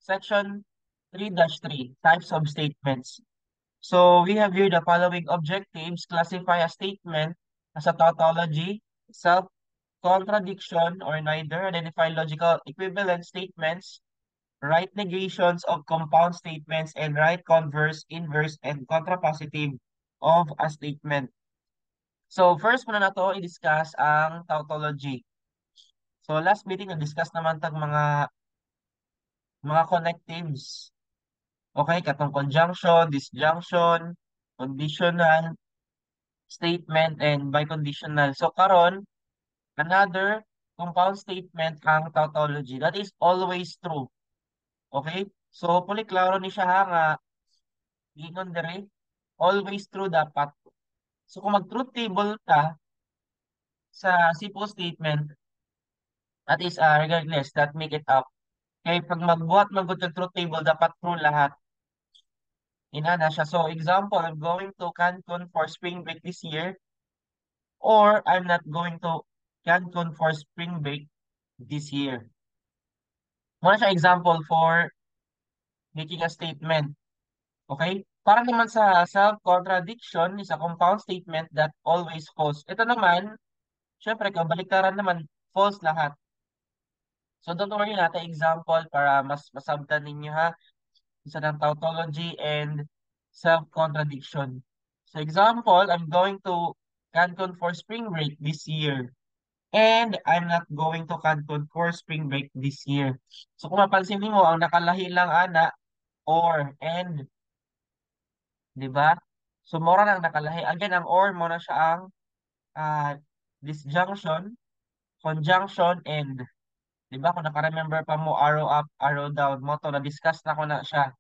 Section 3-3, types of statements. So we have here the following objectives. Classify a statement as a tautology, self-contradiction, or neither. Identify logical equivalent statements. Write negations of compound statements and write converse, inverse, and contrapositive of a statement. So first muna na to i-discuss ang tautology. So last meeting na-discuss naman tag mga connectives. Okay, katong conjunction, disjunction, conditional, statement, and biconditional. So karon another compound statement ang tautology. That is always true. Okay? So puli klaro ni siya ha nga ingon dire always true dapat. So kung mag-truth table ka sa simple statement, that is regardless, that make it up. Kaya pag magbuhat man gud kag truth table, dapat true lahat. Inana siya. So example, I'm going to Cancun for spring break this year, or I'm not going to Cancun for spring break this year. Muna siya example for making a statement. Okay? Para naman sa self-contradiction is a compound statement that always false. Ito naman, syempre, kabaliktaran naman, false lahat. So don't worry natin example para mas masabtan ninyo ha. Isa ng tautology and self-contradiction. So example, I'm going to Cancun for spring break this year. And I'm not going to Cancun for spring break this year. So kung mapansin mo, ang nakalahi lang ana, or, and, di ba? So mora nang nakalahi. Again, ang or, mora siya ang ah, disjunction, conjunction, and. Di ba? Kung naka-remember pa mo, arrow up, arrow down, mo to, na-discuss na ko na siya.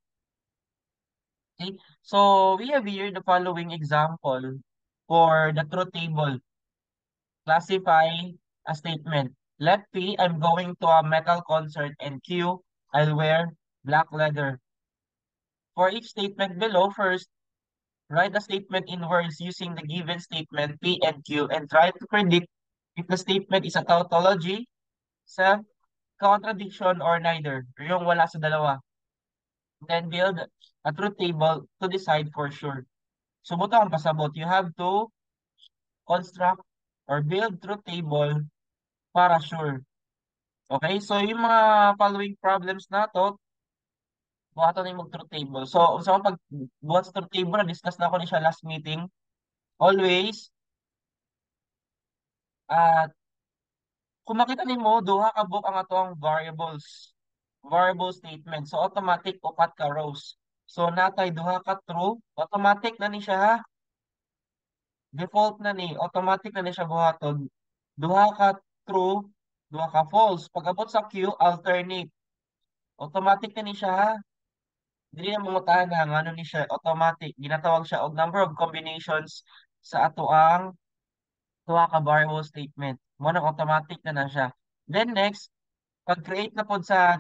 Okay? So, we have here the following example for the truth table. Classify a statement. Let P, I'm going to a metal concert, and Q, I'll wear black leather. For each statement below, first, write the statement in words using the given statement P and Q and try to predict if the statement is a tautology, self-contradiction, or neither. Yung wala sa dalawa. Then build a truth table to decide for sure. So, buto ang pasabot. You have to construct or build truth table para sure. Okay? So, yung mga following problems na to, buhaton na yung mag-truth table. So, pag buhat sa truth table, na-discuss na ako ni siya last meeting. Always, at kung makita nimo duha ka book ang atong variable statement. So, automatic upat ka rows. So, natay duha ka true, automatic na ni siya ha. Default na ni, automatic na ni siya buhaton. Duha ka true, duha ka false. Pag abot sa Q, alternate. Automatic na ni siya ha. Dili na mangutahan na ano ni siya, automatic. Ginatawag siya og number of combinations sa atoang duha ka variable statement. Mo nang automatic na na siya. Then next, pag-create na pod sa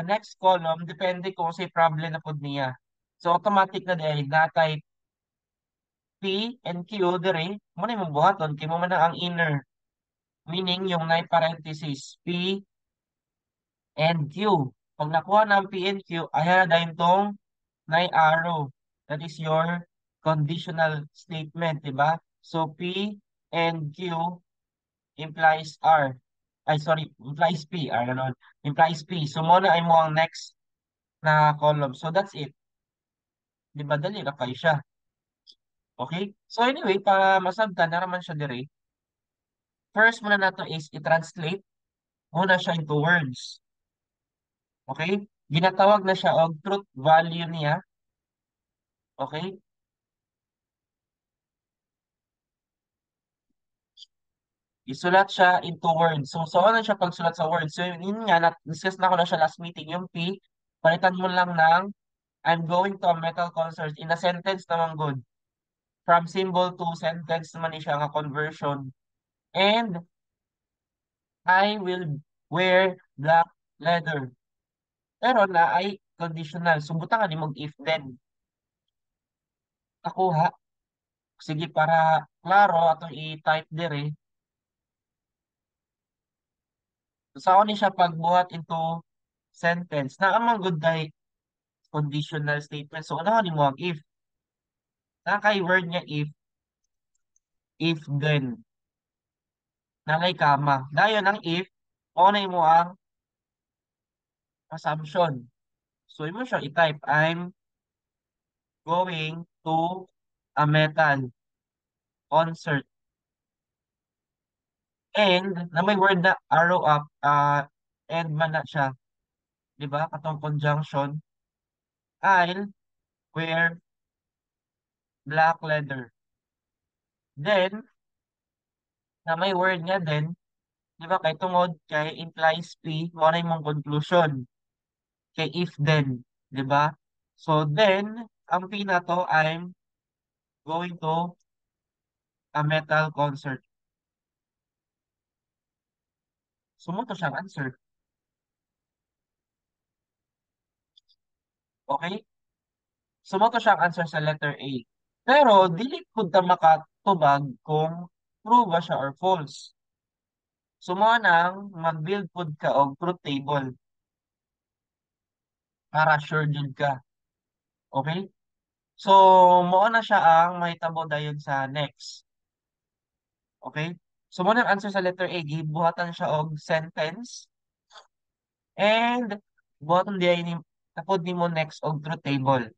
next column, depende kung say problem na pod niya. So automatic na dahil na-type P and Q dire, mo na yung buhaton, kay mo man na ang inner. Meaning yung na parenthesis, P and Q. Pag nakuha ng P and Q, ayan na dahil tong na arrow. That is your conditional statement, di ba? So P and Q implies R. Ay, sorry, implies P. R, ganon. Implies P. So muna ay mo ang next na column. So that's it. Di ba? Dali na kayo siya. Okay? So anyway, para masabtan na naman siya dire. First muna nato is i-translate muna siya into words. Okay? Ginatawag na siya og truth value niya. Okay? Isulat siya into words. So, ano siya pagsulat sa words? So, yun nga, discuss na ko na siya last meeting. Yung P, palitan mo lang ng I'm going to a metal concert. In a sentence naman good. From symbol to sentence naman ni siya nga conversion. And I will wear black leather. Pero na ay conditional. Subutan ka ni mong if then. Nakuha. Sige, para klaro, atong i-type dire. So, ni siya pagbuhat into sentence na amang good day conditional statement. So, unahan mo ang if. Na kay word niya if then. Nangay kama. Dayon ang if, maunay mo ang assumption. So, imo siya i-type, I'm going to a metal concert. And, na may word na arrow up, and man na siya. Di ba? Katong conjunction. I'll wear black leather. Then, na may word nga din, di ba? Kay tungod, kay implies P, mo na yung conclusion. Kay if then, di ba? So, then, ang P na to, I'm going to a metal concert. Sumunod siyang answer. Okay? Sumunod siyang answer sa letter A. Pero, dili po ta makatubag kung true ba siya or false. So, mo nang mag-build pod ka og truth table para sure jud ka. Okay? So, mo na siya ang mahitabo dayon sa next. Okay? So, mo nang answer sa letter A, gibuhatan siya og sentence and buhaton diay ni tapod nimo next og truth table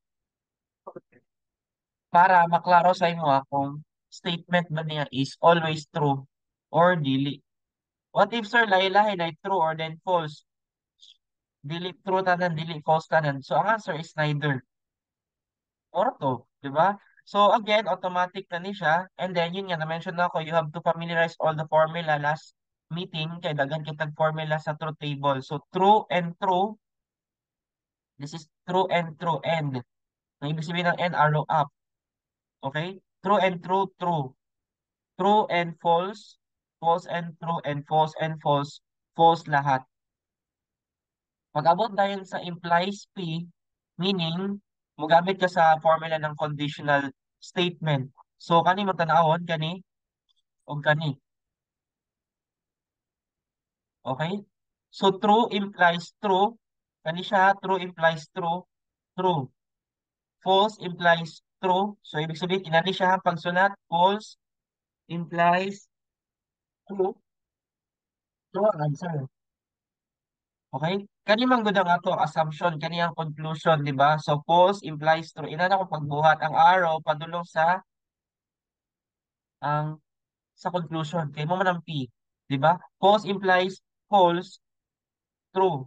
para maklaro sa imo kung statement ba niya is always true or dili. What if sir lahi-lahi na true or then false? Dili true tanan, dili false tanan. So, ang answer is neither. Orto, di ba? So again, automatic na ni siya. And then, yun nga, na-mention na ako, you have to familiarize all the formula last meeting, kay dagan kitag formula sa truth table. So true and true, this is true and true and. Ang ibig sabihin ng and arrow up. Okay? True and true, true. True and false, false and true and false and false, false lahat. Pag-abot dahil sa implies P, meaning, mugamit ka sa formula ng conditional statement. So, kani magtanahon, kani, o kani. Okay? So, true implies true. Kani siya, true implies true, true. False implies true. So, ibig sabihin, inani siya ang pagsulat. False implies true. True ang answer. Okay? Kani man gud ang ato assumption, kani ang conclusion, di ba? So, false implies true. Ina na ko pagbuhat ang arrow padulong ang sa conclusion. Kay mo man ang P, di ba? False implies false, true.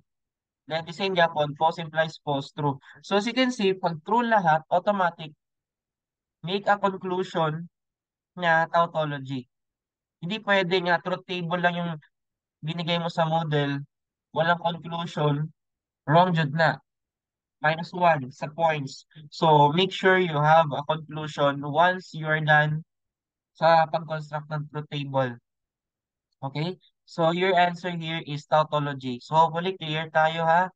Then the same yapon, false implies false, true. So as you can see, pag true lahat, automatic, make a conclusion na tautology. Hindi pwede nga truth table lang yung binigay mo sa model, walang conclusion, wrong jud na. -1 sa points. So make sure you have a conclusion once you're done sa pag-construct ng truth table. Okay? So your answer here is tautology. So hopefully clear tayo ha.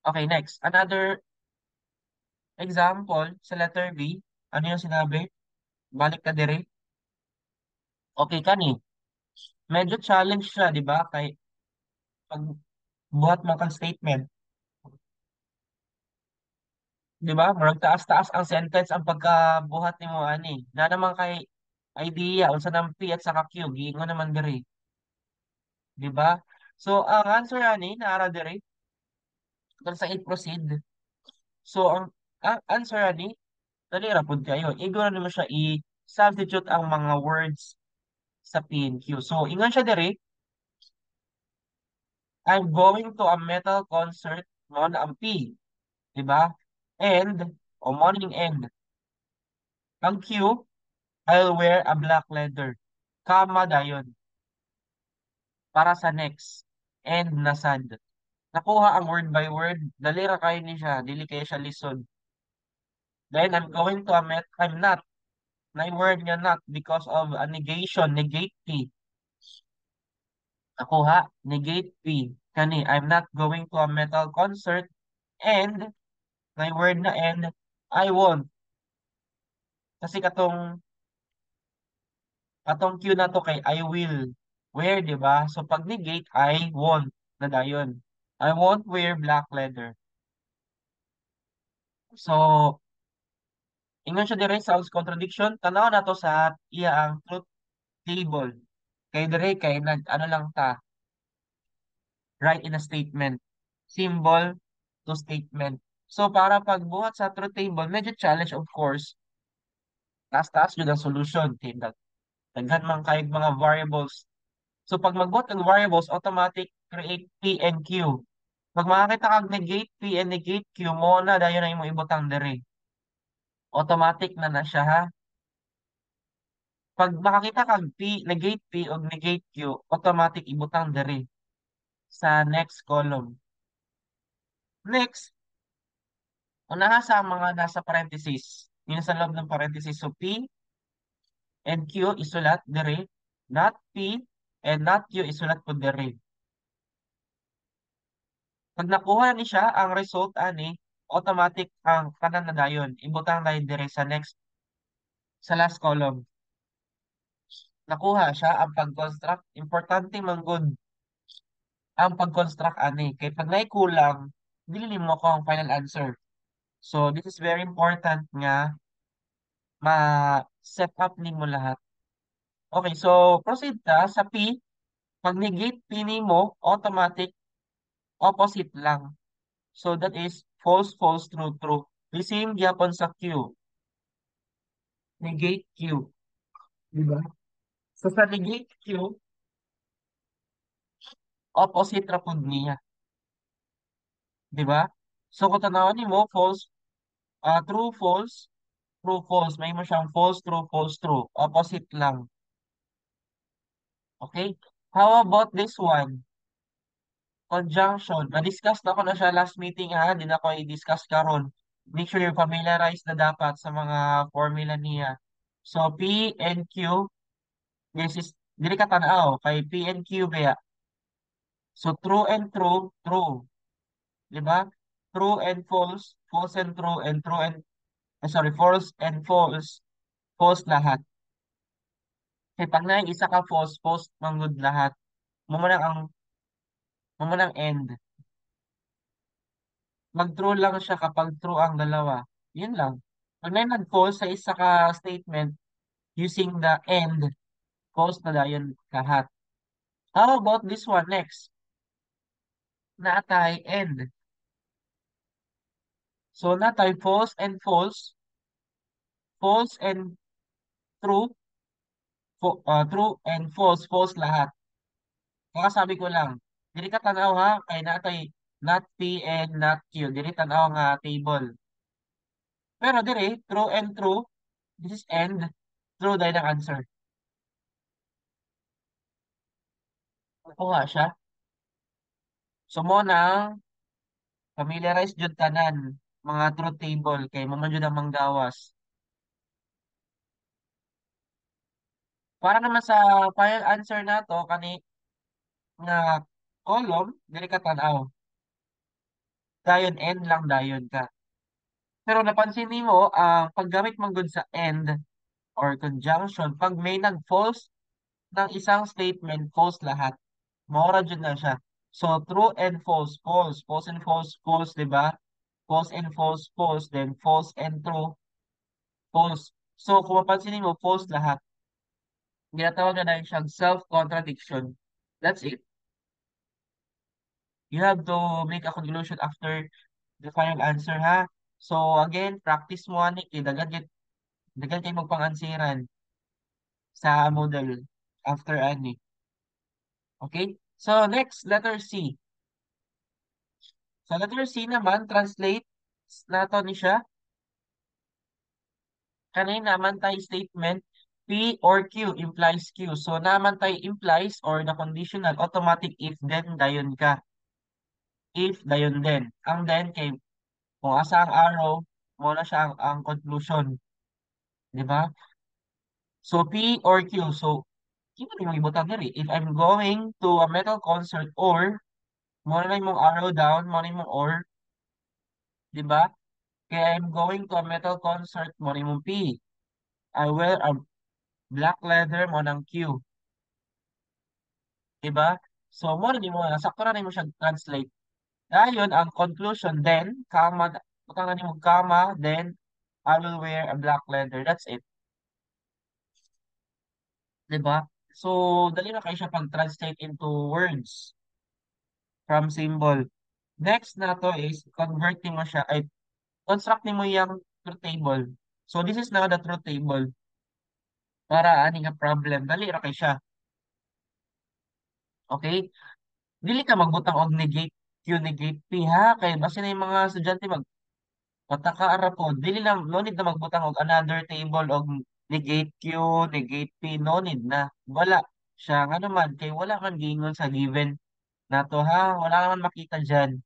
Okay, next. Another example sa letter B. Ano yung sinabi? Balik ka dire. Okay, kani. Medyo challenge siya, di ba? Kay pag buhat mo kang statement. Di ba? Murag taas-taas ang sentence ang pagkabuhat ni mo, ani. Na naman kay idea, unsa ng P at saka Q. Giingon naman dire. Di ba? So, ang answer, ani, naara dire. Kung sa i-proceed. So, ang answer, ani, dali ra pud kayo. Igor mo siya i-substitute ang mga words sa P and Q. So, ingon siya dire, I'm going to a metal concert mo na ang P, di ba? And, o morning end. Ang Q, I'll wear a black leather. Kama dayon. Para sa next. And na sad. Nakuha ang word by word. Dali ra kayo ni siya. Dili kayo siya lisod. Then, I'm going to a I'm not. Na yung word nga not because of a negation. Negate P. Nakuha. Negate P. Kani, I'm not going to a metal concert. And, na yung word na and, I won't. Kasi katong Q na to kay I will. Where, di ba? So pag negate, I won't. na dayon. I won't wear black leather. So, ingon siya dire sounds contradiction. Tanaw na to sa iya ang truth table. Kay dire kay nag ano lang ta, write in a statement. Symbol to statement. So, para pagbuhat sa truth table, medyo challenge of course. Taas-taas yun ang solution. Kay daghan man kayong mga variables. So, pag magbuhat ng variables, automatic create P and Q. Pag makakita kag negate P and negate Q, mo na dayon na imong ibutang dire. Automatic na na siya ha. Pag makakita kag P, negate P o negate Q, automatic ibutang dire sa next column. Next, unaha sa mga nasa parenthesis. Yun sa loob ng parenthesis. So P and Q isulat dire, not P and not Q isulat po dire. Pag nakuha ni siya ang result ani, automatic ang kanan na dayon. Ibutang na dire sa next, sa last column. Nakuha siya ang pag-construct. Importante man gud ang pag-construct ani. Kay pag naikulang, dili mo ko ang final answer. So, this is very important nga ma-set up nimo lahat. Okay, so proceed ta sa P. Pag negate P nimo, automatic opposite lang. So, that is false, false, true, true. The same gyapon sa Q. Negate Q. Diba? So, sa negate Q, opposite ra pud niya. Diba? So, kung tanawin nimo, false, true, false, true, false. May mo siyang false, true, false, true. Opposite lang. Okay? How about this one? Conjunction. Na-discuss na ko na siya last meeting ha. Hindi na ko i-discuss karon. Make sure you're familiarized na dapat sa mga formula niya. So, P and Q, this is, dili ka tanaw, kay P and Q kaya. So, true and true, true. Di ba? True and false, false and true, and true and, sorry, false and false, false lahat. Kaya pag na isa ka false, false manggod lahat. Mo man ang end. Mag-true lang siya kapag true ang dalawa. Yun lang. Pag may nag-false sa isa ka statement using the end, false na dayon lahat. How about this one next? Natay end. So natay false and false, false and true, true and false, false lahat. Kaya sabi ko lang, dili ka tanaw ha, kay natay not P and not Q. Dili tanaw nga table. Pero dire, true and true, this is end, true dahil ang answer. Nakuha siya. So mo na, familiarize jud tanan mga truth table kay mo man jud ang manggawas. Para naman sa final answer nato kani nga column dili ka tan-aw. Dayon end lang dayon ka. Pero napansin nimo ang paggamit man gud sa end or conjunction pag may nag-false ng isang statement false lahat. Maura jud na siya. So true and false, false, false and false, false, di ba? False and false, false, then false and true, false. So kung mapansin mo false lahat. Ginatawag na dahil siyang self-contradiction. That's it. You have to make a conclusion after the final answer, ha? So, again, practice mo, ani, dagan kayo magpang-ansiran sa model after, ani. Okay? So, next, letter C. Sa letter C naman, translate nato ni siya. Kanina naman tayo statement, P or Q implies Q. So, naman tayo implies or the conditional automatic if then dayon ka. If dayon then. Ang then kay kung asa ang arrow, mo na siya ang conclusion. Di ba? So, P or Q. So, kino ni mga ibutang diri? If I'm going to a metal concert or, mo na mong arrow down, mo na mong or, di ba? Kaya I'm going to a metal concert, mo na mong P. I wear a black leather, mo ng Q. Di ba? So, mo rin mo, sakto na rin mo siya translate. Dayon, ang conclusion, then, comma, butang na mo, comma, then, I will wear a black leather. That's it. Diba? So, dali na kayo siya pag-translate into words from symbol. Next na to is, convert mo siya, ay, construct mo yung truth table. So, this is now the truth table. Para ani nga problem, dali ra kay siya. Okay? Dili ka magbutang og negate Q, negate P, ha? Kay basi na yung mga estudyante pataka ara po. Dili na, no need na magbutang og another table og negate Q, negate P, no need na. Wala siya nga naman, kay wala man gingon sa given na to, ha? Wala man makita dyan.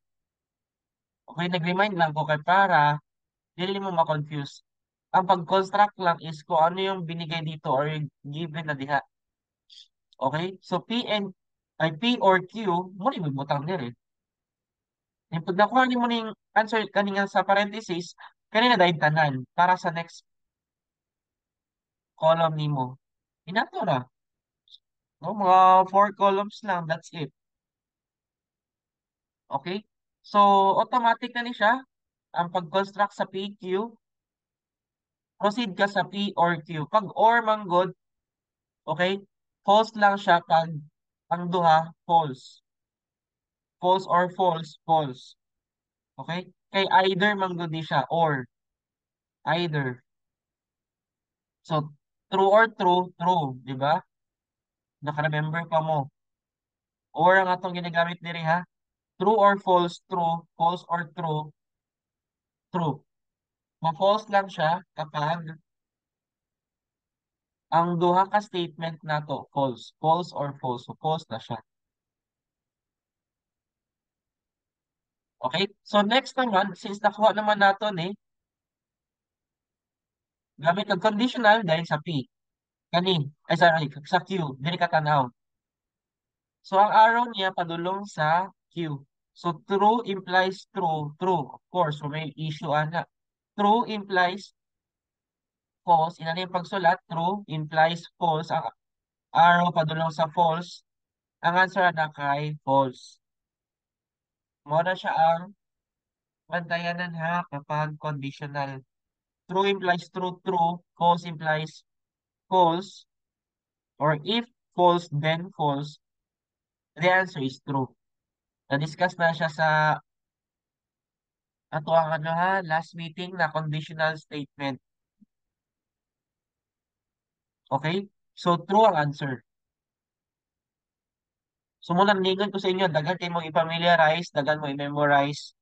Okay, nag-remind lang ko kay para dili mo ma-confuse. Ang pag-construct lang is kung ano yung binigay dito or yung given na diha. Okay? So P or Q, mo rin magbutang nila eh. Yung pag nakuha ni mo ning answer kanina sa parenthesis, kanina dahil tanan para sa next column nimo. Inato ra. No? Mga four columns lang, that's it. Okay? So, automatic na ni siya. Ang pag-construct sa PQ, proceed ka sa P or Q. Pag or manggod, okay? False lang siya pag ang duha, false. False or false, false. Okay? Kay either manggod di siya or either. So, true or true, true, di ba? Naka-remember pa mo. Or ang atong ginagamit diri ha. True or false, true. False or true, true. Ma-false lang siya kapag ang duha ka statement nato false. False or false. So, false na siya. Okay? So, next naman, since nakuha naman nato ni, gamit ang conditional dahil sa P. Kani, ay sorry, sa Q. Dili ka tanaw. So, ang arrow niya padulong sa Q. So, true implies true. True, of course. So, may issue ana. True implies false. Ina yung pagsulat. True implies false. Ang arrow padulong sa false. Ang answer na kay false. Muna siya ang bantayanan ha kapag conditional. True implies true, true. False implies false. Or if false, then false. The answer is true. Na-discuss na siya sa ato ang ano ha, last meeting na conditional statement. Okay? So, true ang answer. So, muna ningon ko sa inyo, daghan kayo mong i-familiarize, daghan mo i-memorize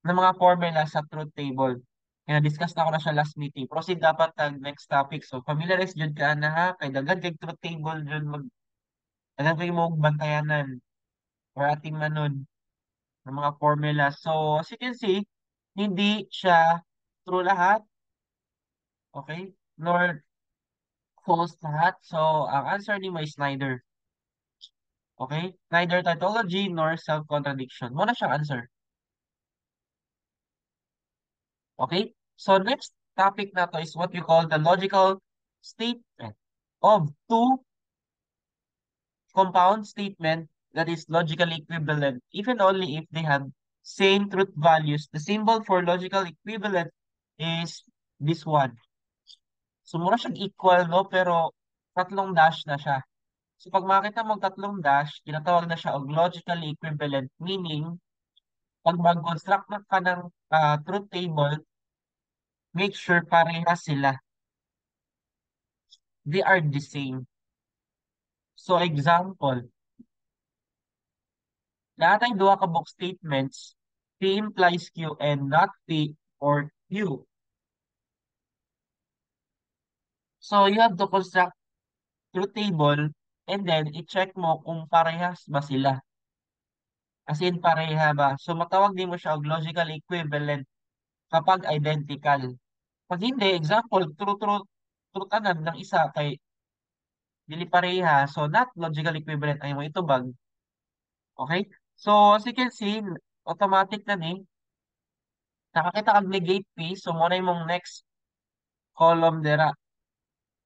ng mga formula sa truth table. Kaya discuss na ako na siya last meeting. Proceed dapat ang next topic. So, familiarize dyan ka na ha, kay daghan kay truth table dyan, daghan kayo mong bantayanan or ating manon ng mga formula. So, as you can see, hindi siya true lahat, okay? Nor false lahat. So, ang answer ni mo is neither. Okay? Neither tautology nor self-contradiction. Muna siyang answer. Okay? So, next topic na to is what we call the logical statement of two compound statement that is logically equivalent, even only if they have same truth values. The symbol for logical equivalent is this one. So, mura siyang equal, no? Pero tatlong dash na siya. So, pag makita mo tatlong dash, tinatawag na siya og logically equivalent, meaning, pag mag-construct na ka ng truth table, make sure parehas sila. They are the same. So, example, lahat ay duha ka box statements, P implies Q and not P or Q. So, you have to construct truth table and then i-check mo kung parehas ba sila. As in, pareha ba? So, matawag din mo siya og logical equivalent kapag identical. Pag hindi, example, true tanan ng isa kay dili pareha, so not logical equivalent ay mo itubag. Okay? So, as you can see, automatic na ni, nakakita kag negate P, so mo na imong next column dera.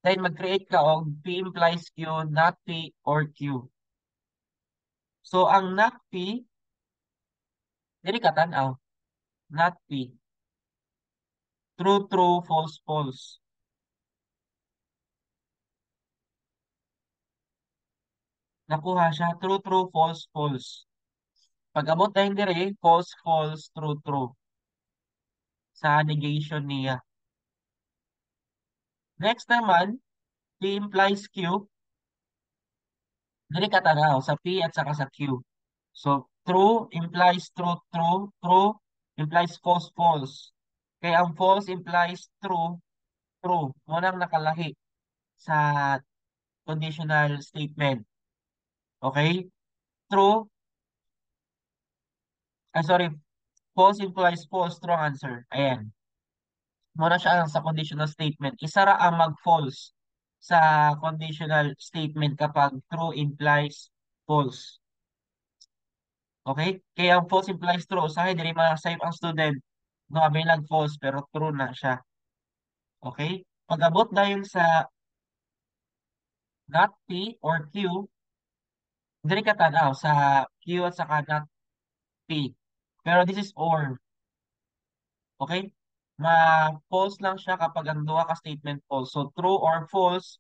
Then mag-create ka og P implies Q, not P or Q. So, ang not P, dili ka tanaw, not P. True, true, false, false. Nakuha siya. True, true, false, false. Pag-abot na dire, false, false, true, true. Sa negation niya. Next naman, P implies Q. Dili ka tanaw sa P at saka sa Q. So, true implies true, true. True implies false, false. Kaya ang false implies true, true. Munang nakalahi sa conditional statement. Okay? True, sorry, false implies false, true ang answer. Ayan. Muna siya ang sa conditional statement. Isa ra ang mag-false sa conditional statement kapag true implies false. Okay? Kaya ang false implies true. Sa akin, dili ma-save ang student. No, abilang false, pero true na siya. Okay? Pag-abot na yun sa not P or Q, dili ka tanaw sa Q at saka not P. Pero this is or. Okay? Ma-false lang siya kapag ang duha ka statement false. So, true or false,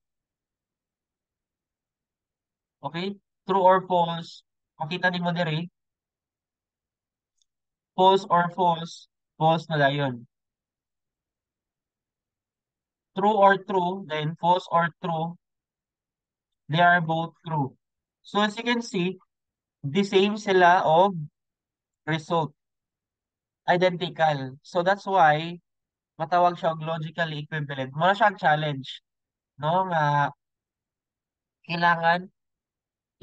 okay? True or false, makita din mo dire, false or false, false na dayon. True or true, then false or true, they are both true. So, as you can see, the same sila of result, identical. So, that's why, matawag siya og logically equivalent. Muna siya ang challenge, no? Nga, kailangan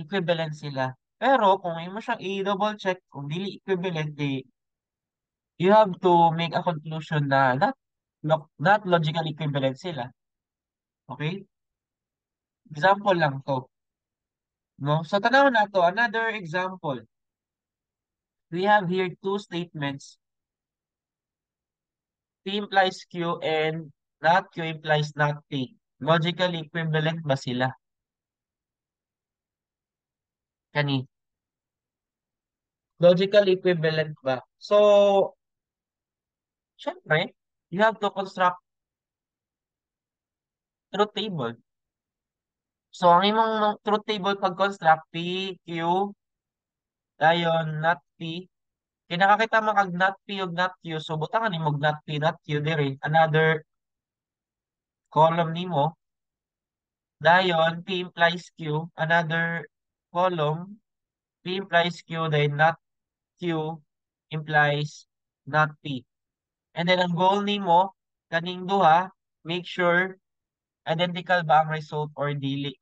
equivalent sila. Pero kung mo siyang i-double check kung dili equivalent, you have to make a conclusion na not logically equivalent sila. Okay? Example lang to. No? So, tanaw na to. Another example. We have here two statements. P implies Q and not Q implies not P. Logically equivalent ba sila? Kani? Logically equivalent ba? So, syempre, you have to construct truth table. So, ang imong truth table pag-construct, P, Q, dayon, not P. Kaya nakakita mo kag not P ug not Q. So, butangan ni mo not P, not Q dire. Another column nimo. Dayon, P implies Q. Another column. P implies Q. Then not Q implies not P. And then, ang goal nimo, kaning duha, make sure identical ba ang result or dili.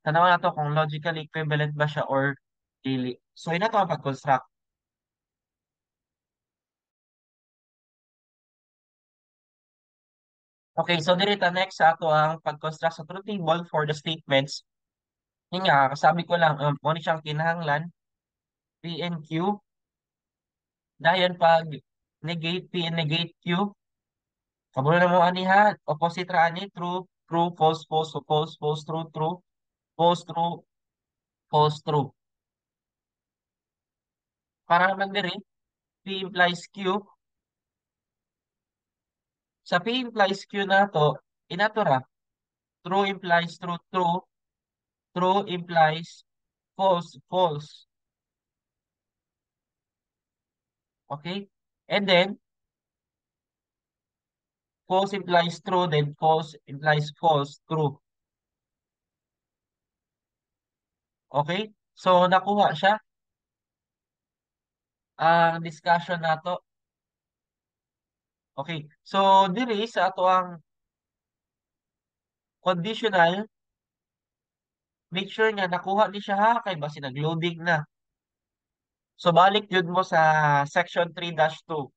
Tanawan na to kung logically equivalent ba siya or dili. So, ina to ang pag-construct. Okay, so dirita next sa ato ang pag-construct sa truth table for the statements. Yun nga, kasabi ko lang, muna siyang kinahanglan, P and Q. Dayon pag negate P and negate Q, kabulo na mo aniha, opposite ra ani, true, true, false, false, so false, false, true, true, false, true, false, true. Para naman diri, P implies Q. Sa P implies Q na to, inato ra, true implies true, true, true implies false, false. Okay? And then, false implies true, then false implies false, true. Okay? So, nakuha siya. Ang discussion nato. Okay. So, diri sa ato ang conditional, make sure nga nakuha ni siya ha, kay basi nag-loading na. So, balik yun mo sa section 3-2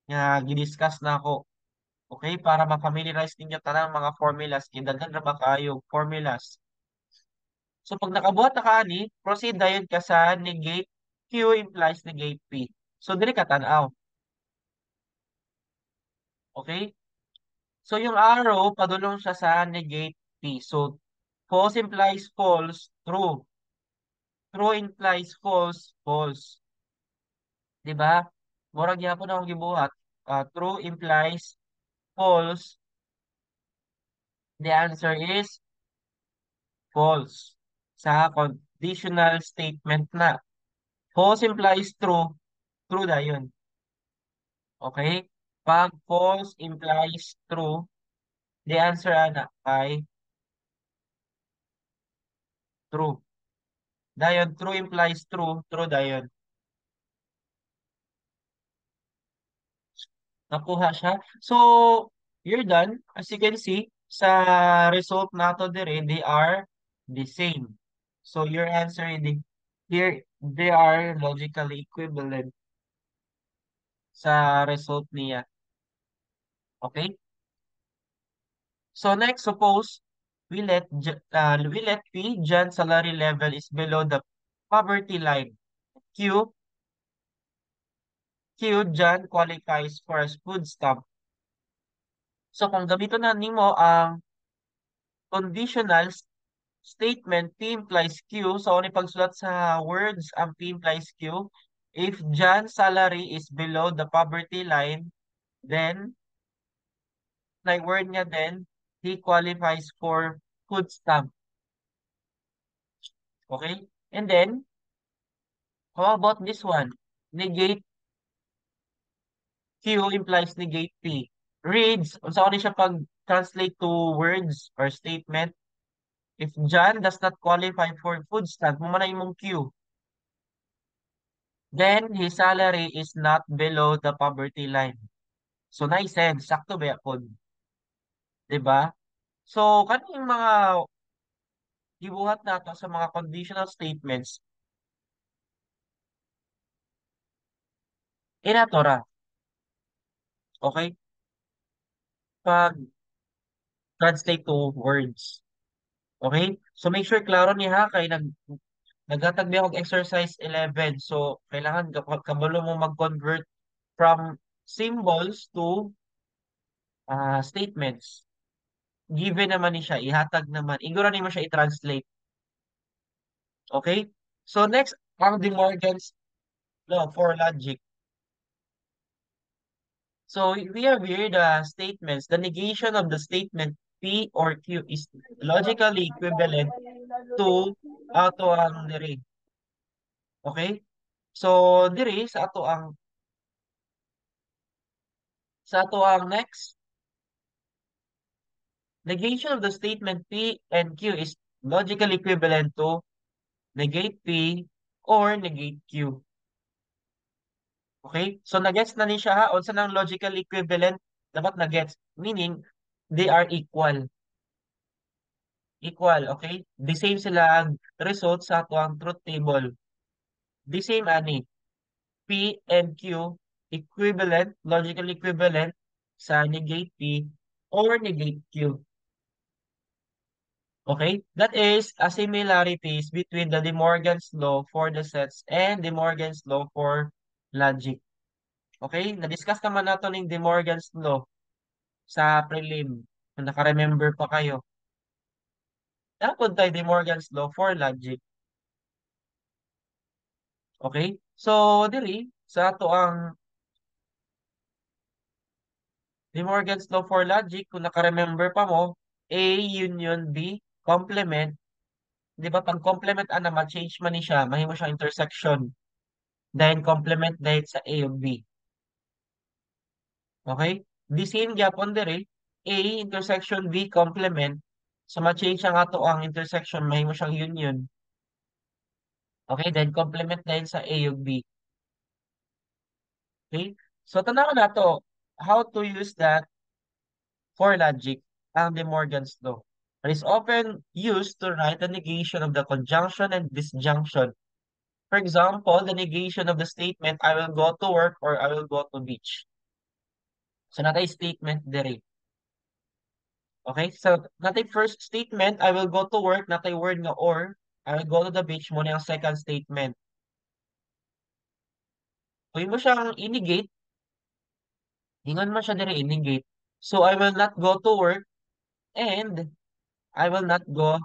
nga gidiscuss na ako. Okay? Para ma-familiarize ninyo tanang mga formulas. Kindagan na ba kayo formulas? So, pag nakabuhat na ka ani, proceed dayon ka sa negate Q implies negate P. So, dili ka tanaw. Okay? So, yung arrow, padulong siya sa negate P. So, false implies false, true. True implies false, false. Di ba? Murag gyapon akong gibuhat. True implies false. The answer is false. Sa conditional statement na. False implies true. True na yun. Okay? Pag false implies true, the answer ana ay true. Dayon, true implies true. True dayon. Nakuha siya. So, you're done. As you can see, sa result nato dire, they are the same. So, your answer here, they are logically equivalent sa result niya. Okay? So, next, suppose we let P, John's salary level is below the poverty line. Q, John qualifies for a food stamp. So, kung gamito na nimo ang conditional statement P implies Q. So, ano pagsulat sa words ang P implies Q? If John's salary is below the poverty line, then, like word niya then, he qualifies for food stamp. Okay? And then, how about this one? Negate Q implies negate P. Reads, unsa ano siya pag-translate to words or statement? If John does not qualify for food stamp, mo man na imong Q. Then his salary is not below the poverty line. So nice sense, sakto ba yapon, 'di ba? So kaning mga gibuhat nato sa mga conditional statements, inatora, okay? Pag translate to words, okay? So make sure klaro niya kay naghatag mi og exercise 11. So kailangan kabalo mo mag-convert from symbols to statements. Given naman ni siya, ihatag naman. Igura ni mo siya i-translate. Okay? So next, ang De Morgan's law for logic. So we have here the statements. The negation of the statement P or Q is logically equivalent to ato ang diri. Okay? So diri sa ato ang next negation of the statement P and Q is logically equivalent to negate P or negate Q. Okay? So na-gets na ni siya ha. Unsa nang logical equivalent dapat na-gets. Meaning, they are equal. Equal, okay? The same sila ang result sa ato ang truth table. The same ani. P and Q equivalent, logical equivalent sa negate P or negate Q. Okay? That is a similarities between the De Morgan's law for the sets and De Morgan's law for logic. Okay? Na-discuss naman nato ng De Morgan's law sa prelim. Kung naka-remember pa kayo. Dapat tayo De Morgan's law for logic. Okay? So, diri, sa ato ang De Morgan's law for logic, kung naka-remember pa mo, A union B, complement. Di ba, pag complement naman, change man ni siya, mahimo siyang intersection. Then, complement dahil sa A ug B. Okay? The same gyapon diri, A intersection B complement. So, ma-change ang ato ang intersection, mahimo siyang union. Okay? Then, complement dahil sa A ug B. Okay? So, tanaw na to, how to use that for logic, ang De Morgan's law. It is often used to write the negation of the conjunction and disjunction. For example, the negation of the statement, I will go to work or I will go to beach. So, natay statement dere. Okay? So, natay first statement, I will go to work, natay word nga or, I will go to the beach, muna yung second statement. Kung mo siyang i-negate, hingan mo siya dere i-negate. So, I will not go to work and I will not go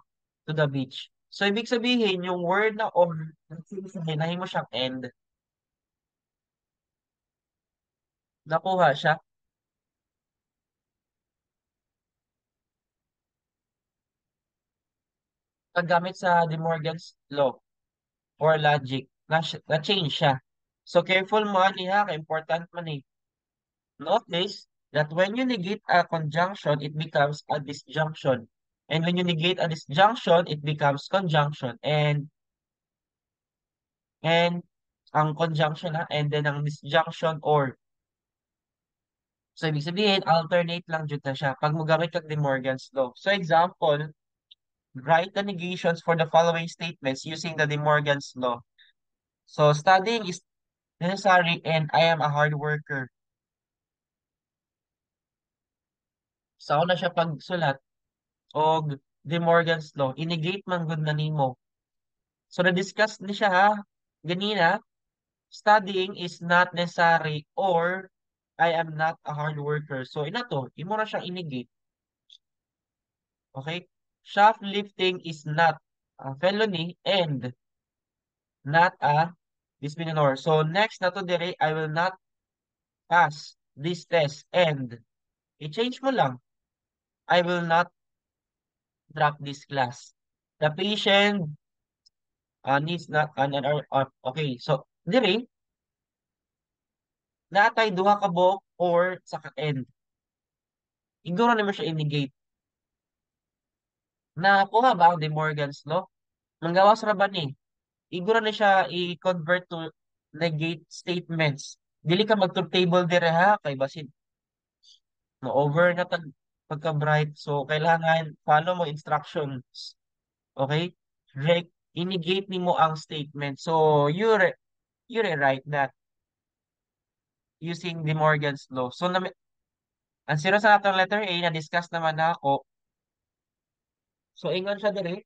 to the beach. So, ibig sabihin, yung word na or, Hinahin mo siyang end, nakuha siya. Paggamit sa De Morgan's law or logic, na-change siya. So, careful mo, ani ha, ka-important man eh. Notice that when you negate a conjunction, it becomes a disjunction. And when you negate a disjunction, it becomes conjunction. And ang conjunction na, and then ang disjunction or. So, ibig sabihin, alternate lang dyan na siya pag magamit kag De Morgan's law. So, example, write the negations for the following statements using the De Morgan's law. So, studying is necessary and I am a hard worker. So, ako na siya pagsulat og De Morgan's law, inegate man gud na nimo. So, na-discuss ni siya ha, ganina, studying is not necessary or I am not a hard worker. So, ina to, imo na siyang inegate. Okay? Shoplifting is not a felony and not a misdemeanor. So, next na to dire, I will not pass this test and i-change mo lang. I will not drop this class. The patient needs not okay. So, dire, natay duha ka buok or sa ka-end. Iguro naman siya i-negate. Nakuha ba ang De Morgan's law? Manggawas ra ba ni? Iguro na siya i-convert to negate statements. Dili ka mag-table dire ha, kay basin mo-over na pagka-bright. So, kailangan follow mo instructions. Okay? I-negate nimo ang statement. So, you rewrite that using De Morgan's law. So, ang zero sa atong letter A, na-discuss naman na ako. So, ingon siya dire,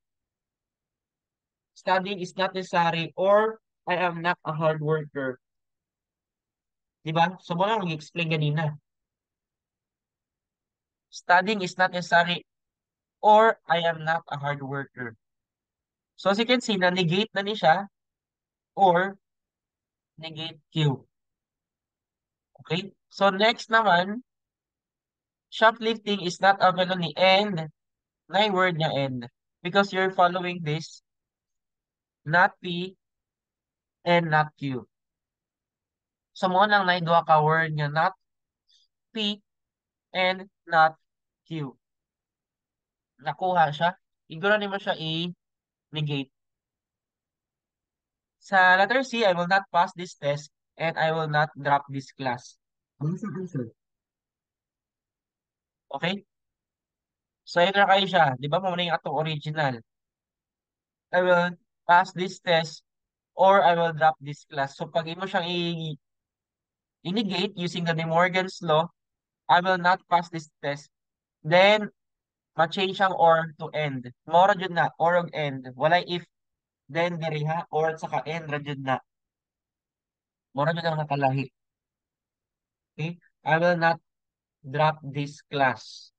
studying is not necessary or I am not a hard worker. Di ba? So, mo lang mag-explain ganina. Studying is not necessary or I am not a hard worker. So, as you can see, na-negate na ni siya or negate Q. Okay? So, next naman, shoplifting is not a felony and na yung word niya and because you're following this, not P and not Q. So, mo nang na duha ka word nga not P and not Q. Nakuha siya. Iguro nimo siya i-negate. Sa letter C, I will not pass this test and I will not drop this class. Ano sa answer? Okay? So, ito na kayo siya. Di ba mo na yung atong original? I will pass this test or I will drop this class. So, pag imo siyang i-negate using the De Morgan's law, I will not pass this test. Then, ma-change ang or to end. Mora jud na, or og end. Walay if, then diri ha, or at saka end ra jud na. Mora jud ang nakalahi. Okay? I will not drop this class.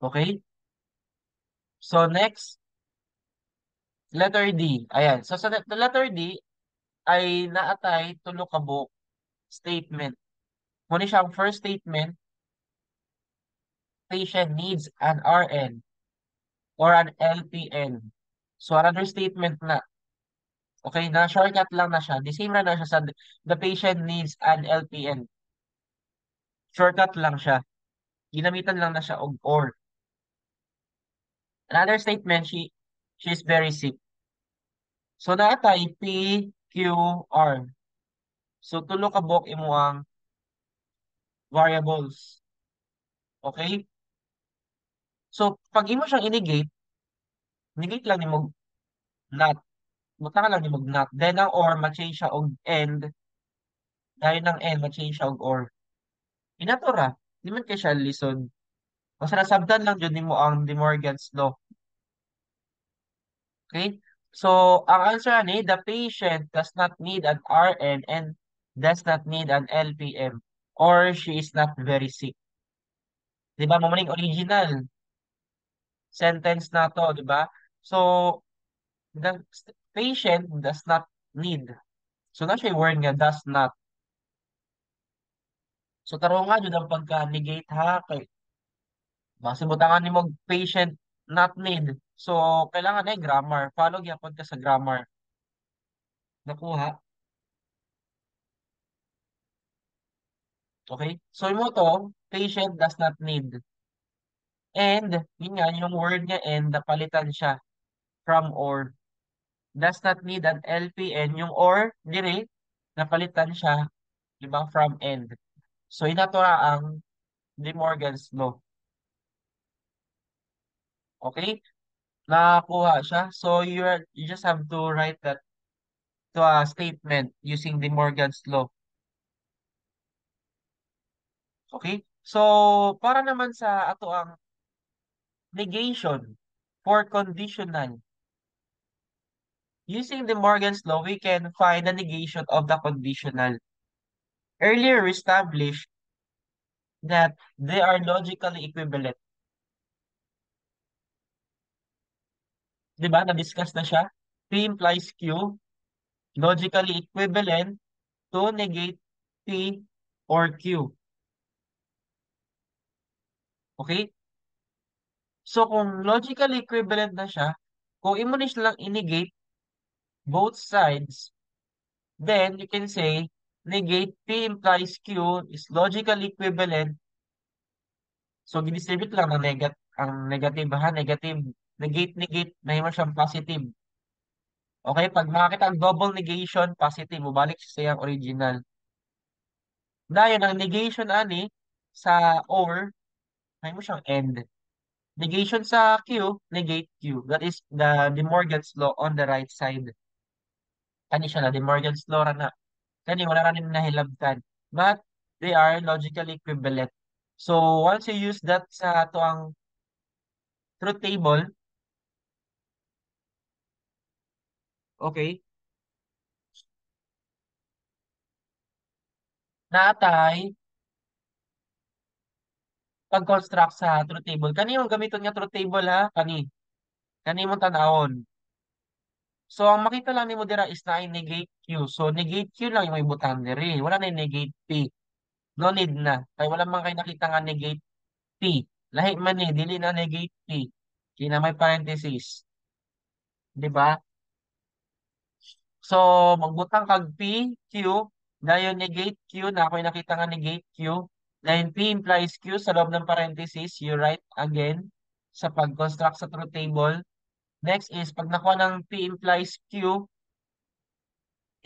Okay? So, next, letter D. Ayan. So, sa letter D, ay naatay tulo ka buok statement. Muna siyang first statement, patient needs an RN or an LPN. So, another statement na, okay, na shortcut lang na siya. The same na siya sa the patient needs an LPN. Shortcut lang siya. Ginamitan lang na siya og or. Another statement, she is very sick. So, naatay PQR. So, tulo ka buok imo ang variables. Okay? So, pag imo siyang inigate, negate lang ni mo not. Butang lang ni mo not. Then, ang or, ma-change siya og end. Dahil ng end, ma-change siya og or. Inatura. Di man kay siya lisod. Basta nasabdan lang dyan mo ang De Morgan's law. Okay? So, ang answer ani, the patient does not need an RN and does not need an LPM or she is not very sick. Di ba? Mamaling original sentence na to, di ba? So, the patient does not need. So, na siya yung word nga, does not. So, taro nga dyan ang pagka-negate ha. Kay, masibutangan ni mo patient not need. So, kailangan ay grammar. Follow gyapon ka sa grammar. Nakuha. Okay? So, mo to, patient does not need. And, yun nga, yung word niya and, napalitan siya from or. Does not need an LPN. Yung or, dire, napalitan siya, di ba, from and. So, inatura ang De Morgan's Law. Okay? Nakakuha siya. So, you just have to write that to a statement using De Morgan's Law. Okay? So, para naman sa ato ang negation for conditional. Using the Morgan's law, we can find the negation of the conditional. Earlier we established that they are logically equivalent. Di ba? Na-discuss na siya. P implies Q, logically equivalent to negate P or Q. Okay? So, kung logically equivalent na siya, kung imo ni lang i-negate both sides, then you can say negate P implies Q is logically equivalent. So, ginistribute lang ng ang negative ha, negative. Negate, may siyang positive. Okay, pag makakita ang double negation, positive, mabalik siya sa iyang original. Dahil ang negation ani sa or, may mo siyang end. Negation sa Q, negate Q. That is the Morgan's law on the right side. Kani siya na, De Morgan's law ra na. Kani wala ra nin nahilabtan. But they are logically equivalent. So once you use that sa to ang truth table, okay, natay pag-construct sa truth table. Kani yung gamiton nga truth table ha? Kani mong tanawon. So, ang makita lang nimo dira is na negate Q. So, negate Q lang yung may butang diri. Wala na yung negate P. No need na. Kaya wala man kayo nakita nga negate P. Lahi man eh, dili na negate P. Kina may parenthesis. Di ba? So, magbutang kag P, Q, dayon negate Q, na ako'y nakita nga negate Q. Then P implies Q sa loob ng parenthesis, you write again sa pag-construct sa truth table. Next is, pag nakuha ng P implies Q,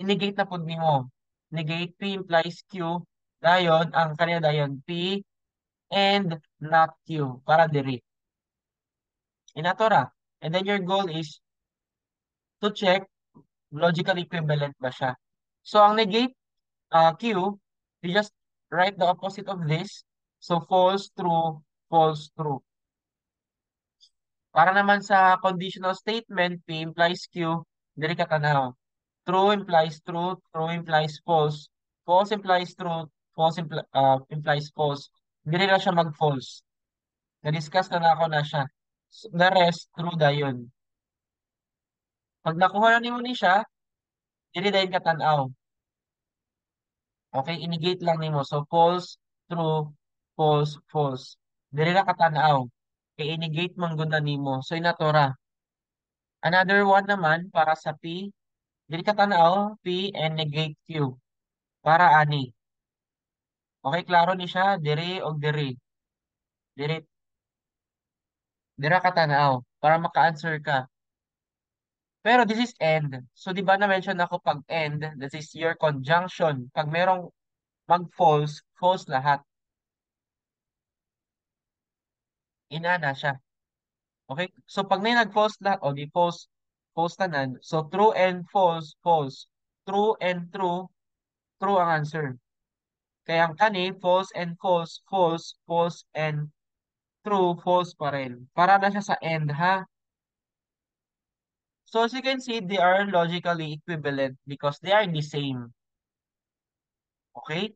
i-negate na po nimo. Negate P implies Q, dayon, ang kanina dayon, P and not Q, para diri. Inatora. And then your goal is to check logical equivalent ba siya. So, ang negate Q, you just write the opposite of this. So, false, true. Para naman sa conditional statement, P implies Q, diri ka tanaw. True implies true, true implies false. False implies true, implies false. Diri na siya mag-false. Na-discuss na ako na siya. So, the rest, true dayon. Pag nakuha na nimo ni siya, diri dayon ka tanaw. Okay, inigate lang nimo. So, false, true, false, false. Dili na katanaw. Kay inigate man gud na nimo. So, inatora. Another one naman para sa P. Dili katanaw, P and negate Q. Para ani. Okay, klaro ni siya. Diri o diri. Diri, dira katanaw. Para maka-answer ka. Pero this is end. So, di ba na-mention ako pag end, this is your conjunction. Pag merong mag-false, false lahat. Inana siya. Okay? So, pag may nag-false lahat, o di false, false tanan. So, true and false, false. True and true, true ang answer. Kaya ang kani, false and false, false, false and true, false pa rin. Para na siya sa end, ha? So, as you can see, they are logically equivalent because they are the same. Okay?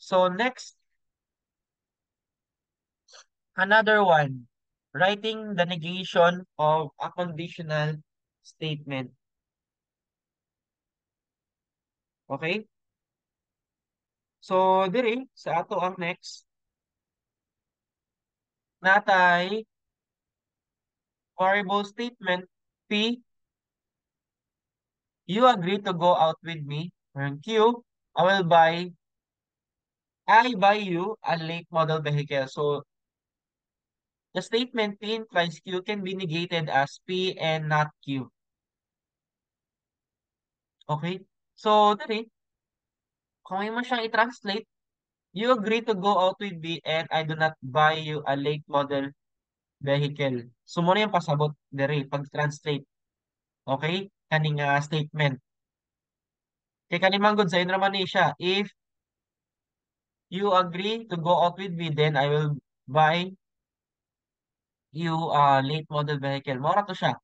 So, next, another one. writing the negation of a conditional statement. Okay? So, diri, sa ato ang next, natay variable statement P, you agree to go out with me. And Q, I buy you a late model vehicle. So, the statement P implies Q can be negated as P and not Q. Okay? So, dali, kung may mo siyang i-translate, you agree to go out with me and I do not buy you a late model vehicle. So, muna yung pasabot, dali, pag-translate. Okay? Kaning statement. Kaya kanimang good sa naman ni siya. If you agree to go out with me, then I will buy you a late model vehicle. Mora to siya.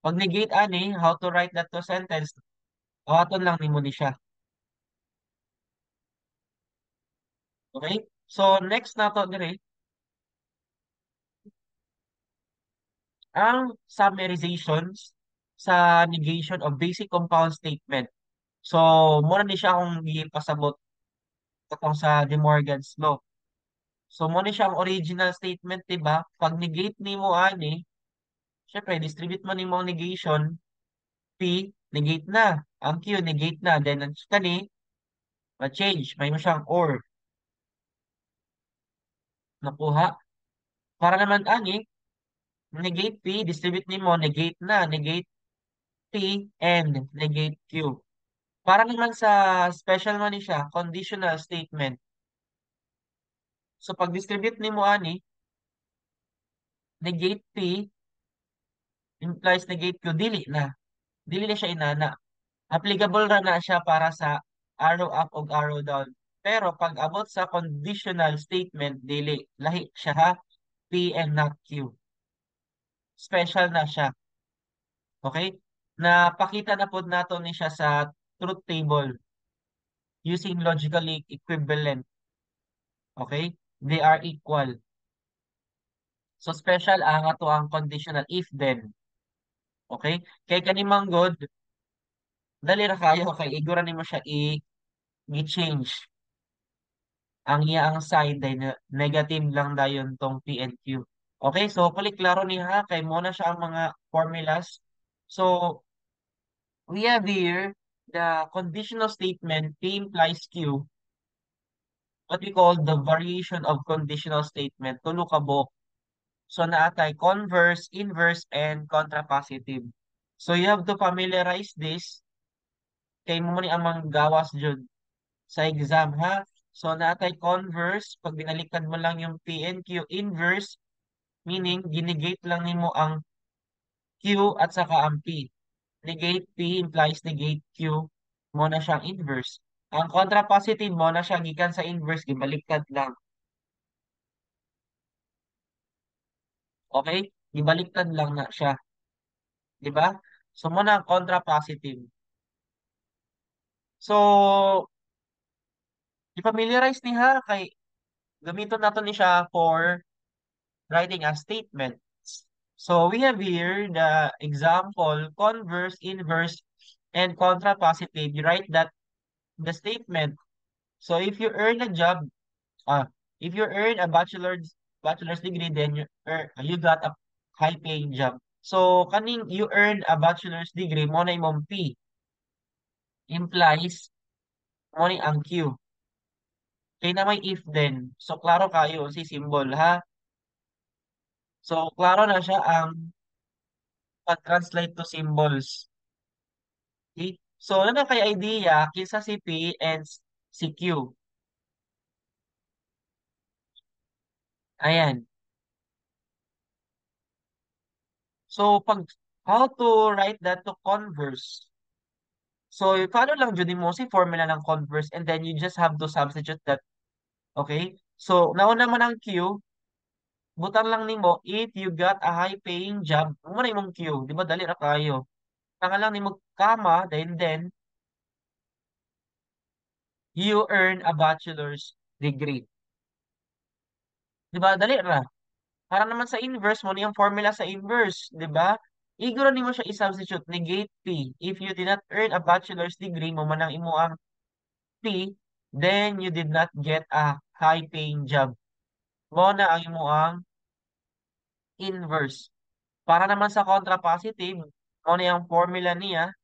Pag negate ani, how to write that to sentence, awaton lang nimo ni siya. Okay? So, next na to dire, ang summarizations sa negation of basic compound statement. So, muna ni siya akong gipasabot katong sa De Morgan's Law. So, muna siya ang original statement, diba? Pag negate nimo ani, syempre, distribute mo nimo ang negation, P, negate na. Ang Q, negate na. Then, ang kani, ma-change. May mo siyang or. Nakuha. Para naman ani, negate P, distribute nimo, negate na. Negate P, and negate Q. Para naman sa special man ni siya, conditional statement. So pag distribute nimo ani, negate P implies negate Q, dili na. Dili na siya inana. Applicable ra na siya para sa arrow up o arrow down. Pero pag abot sa conditional statement, dili. Lahi siya ha. P and not Q. Special na siya. Okay? Napakita na po nato ni siya sa truth table using logically equivalent. Okay? They are equal. So special ang ato ang conditional if then. Okay? Kay kanimang god, dali ra kayo kay igura nimo siya i-change. Ang iya ang sign dahil negative lang dayon tong P and Q. Okay? So hopefully klaro ni ha kay mo na siya ang mga formulas. So we have here the conditional statement P implies Q, what we call the variation of conditional statement tulo ka buok. So naatay converse, inverse, and contrapositive. So you have to familiarize this kay mo ni ang manggawas jud sa exam ha. So naatay converse, pag binaliktad mo lang yung P and Q, inverse, meaning ginigate lang nimo ang Q at saka ang P. Negate P implies negate Q, mo na siyang inverse. Ang contrapositive mo na siya gikan sa inverse, gibaliktad lang. Okay? Gibaliktad lang na siya. Di ba? So mo na ang contrapositive. So, i-familiarize niya kay gamiton nato ni siya for writing a statement. So we have here the example, converse, inverse, and contrapositive. You write that the statement. So if you earn a job, if you earn a bachelor's degree, then you got a high paying job. So kaning you earn a bachelor's degree, mo na imong P implies mo ni ang Q. Kaya na may if then. So klaro kayo si symbol ha. So klaro na siya ang pag-translate to symbols. Okay? So, ano na kay idea kinsa si P and si Q? Ayan. So, how to write that to converse? So, follow lang dyan mo si formula ng converse and then you just have to substitute that. Okay? So, nauna man ang Q, butang lang nimo if you got a high paying job, mo na imong Q, di ba dali ra kayo. Tanga lang nimo kama, then you earn a bachelor's degree. Di ba dali ra? Para naman sa inverse mo, yung formula sa inverse, di ba? Iguro nimo siya i-substitute, negate P. If you did not earn a bachelor's degree mo manang imo ang P, then you did not get a high-paying job. Mo na ang imo ang inverse. Para naman sa contrapositive, mo na yung formula niya,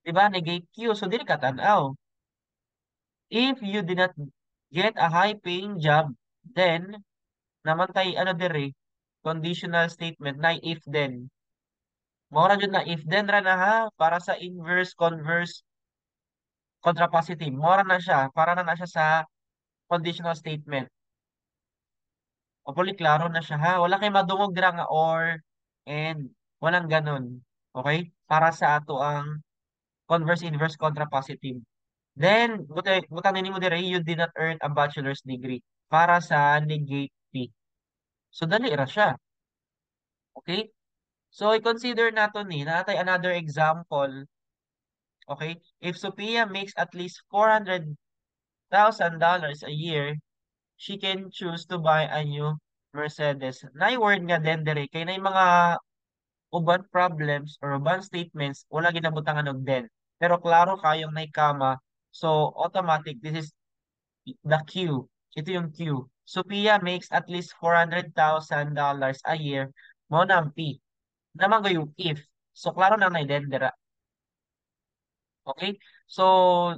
di ba? Negate Q. So, dili ka tanaw. If you did not get a high-paying job, then, naman tayo, ano dire, conditional statement na if then. Mora jud na if then ra na ha, para sa inverse, converse, contrapositive. Mora na siya, para na siya sa conditional statement. Hopefully, klaro na siya ha. Wala kay madungog dira nga or and walang ganun. Okay? Para sa ato ang converse, inverse, contrapositive. Then, butang nini mo dire, you did not earn a bachelor's degree. Para sa negate P. So, dali ra siya. Okay? So, i-consider nato ni, natay another example. Okay? If Sophia makes at least $400,000 a year, she can choose to buy a new Mercedes. Na-word nga din dire, kay na mga uban problems or uban statements, wala ginabutangan og then. Pero klaro kayong nay kama, so automatic, this is the Q. Ito yung Q. Sophia makes at least $400,000 a year. Mo na ang P. Naman ko yung if. So, klaro na na then dira. Okay? So,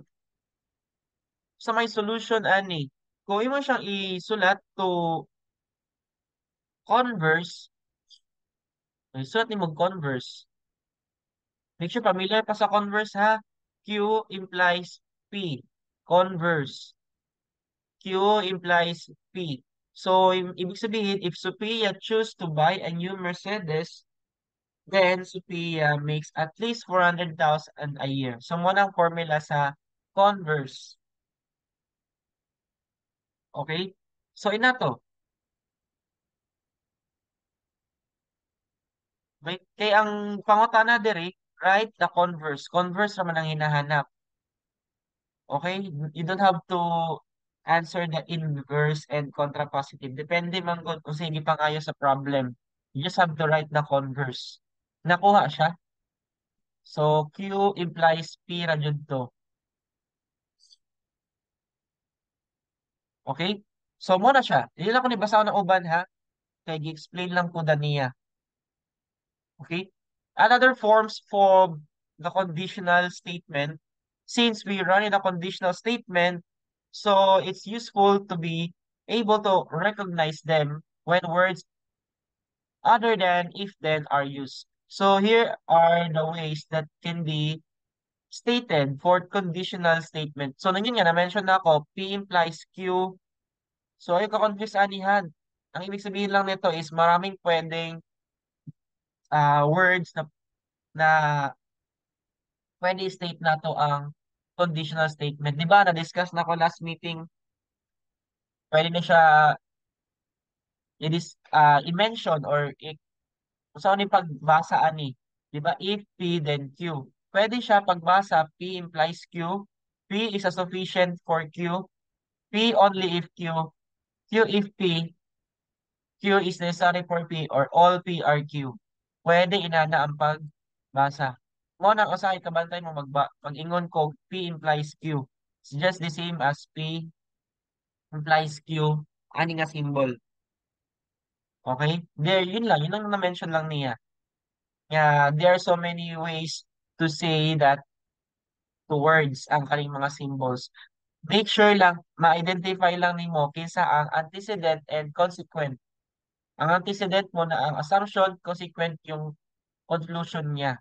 sa may solution ani, kung imo siyang isulat to converse, isulat ni mo converse. Make sure familiar pa sa converse ha. Q implies P. Converse. Q implies P. So, ibig sabihin, if Sophia choose to buy a new Mercedes, then Sophia makes at least 400,000 a year. So, mo ang formula sa converse. Okay? So, ina to. May, kay ang pangutana diri, write the converse. Converse naman ang hinahanap. Okay? You don't have to answer the inverse and contrapositive. Depende man kung sige pang ayo sa problem. You just have to write the converse. Nakuha siya. So, Q implies P ra jud to. Okay? So, muna siya. Hindi lang ko ni basa ng uban ha. Kaya gi-explain lang ko daniya. Okay? Another forms for the conditional statement, since we run in a conditional statement, so it's useful to be able to recognize them when words other than if then are used. So here are the ways that can be stated for conditional statement. So nangyun nga, na-mention na ako, P implies Q. So ayun ka-confuse anihan. Ang ibig sabihin lang nito is maraming pwedeng words na pwede state na to ang conditional statement. Di ba, na-discuss na ko last meeting, pwede na siya i-mention or kung saan ni pagbasa ani. Di ba, if P, then Q. Pwede siya pagbasa, P implies Q. P is a sufficient for Q. P only if Q. Q if P. Q is necessary for P or all P are Q. Pwede inana ang pagbasa. Mo nang usahay kabantay mo pag-ingon ko P implies Q. It's just the same as P implies Q, ani nga symbol. Okay? There, yun lang. Yun lang na-mention lang niya. Yeah, there are so many ways to say that to words ang kaning mga symbols. Make sure lang, ma-identify lang nimo kinsa ang antecedent and consequent. Ang antecedent mo na ang assumption, consequent yung conclusion niya.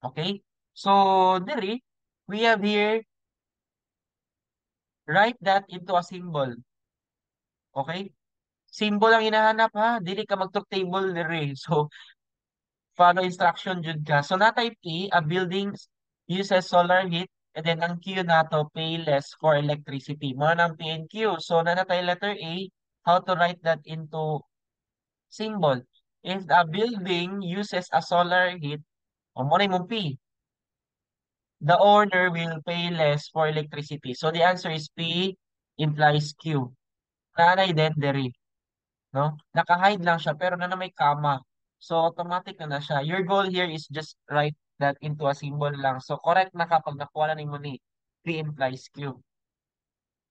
Okay? So, diri, we have here, write that into a symbol. Okay? Symbol ang hinahanap ha. Dili ka mag-talk table diri. So, follow instruction jud ka. So natay P, a building uses solar heat and then ang Q nato pay less for electricity. Mo nang P and Q. So na natay letter A, how to write that into symbol. If a building uses a solar heat, o mo na imong P, the owner will pay less for electricity. So the answer is P implies Q. Nanay then deri. no? Naka-hide lang siya pero na may comma. So automatic na siya. Your goal here is just write that into a symbol lang. So correct na kapag nakuha na mo ni P implies Q.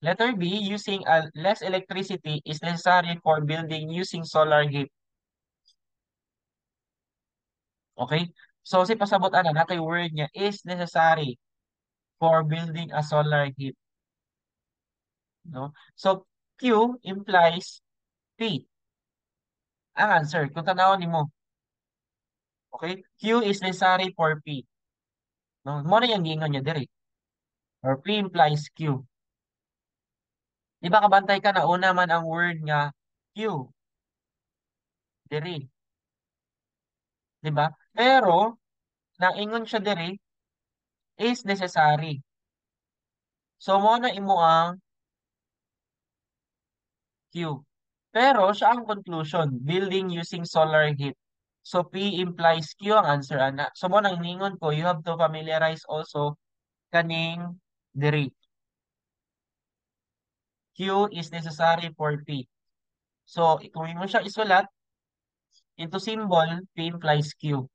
Letter B, using less electricity is necessary for building using solar heat. Okay? So si pasabot ana nato yung word niya is necessary for building a solar heat, no? So Q implies P. Ang answer kung tanawon nimo, okay? Q is necessary for P, no? Mo na yung gingon niya dire. Or P implies Q. Di ba kabantay ka na una man ang word nga Q dire, di ba? Pero naingon siya dire is necessary. So mo na imo ang Q. Pero siya ang conclusion, building using solar heat. So P implies Q ang answer ana. So mo nang ningon ko, you have to familiarize also kaning diri. Q is necessary for P. So kung mo siya isulat into symbol, P implies Q.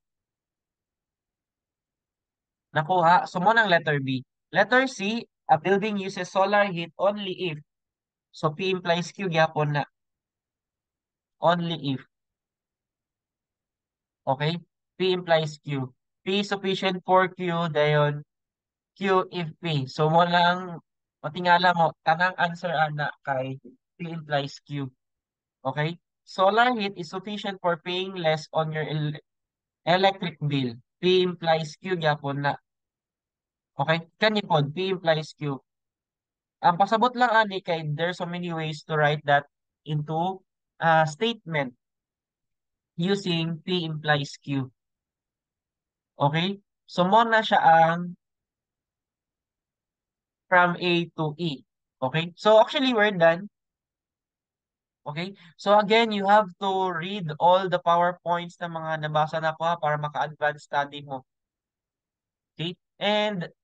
Nakuha. So mo nang letter B. Letter C, a building uses solar heat only if. So P implies Q gyapon na. Only if. Okay? P implies Q. P sufficient for Q, dayon Q if P. So mo lang, matingala mo, tanang answer ana kay P implies Q. Okay? Solar heat is sufficient for paying less on your electric bill. P implies Q gyapon na. Okay? Kanipod, P implies Q. Ang pasabot lang ani kay there's so many ways to write that into a statement using P implies Q. Okay? So mo na siya ang from A to E. Okay? So actually we're done. Okay? So again, you have to read all the PowerPoints na mga nabasa na ko ha, para maka-advance study mo. Okay? And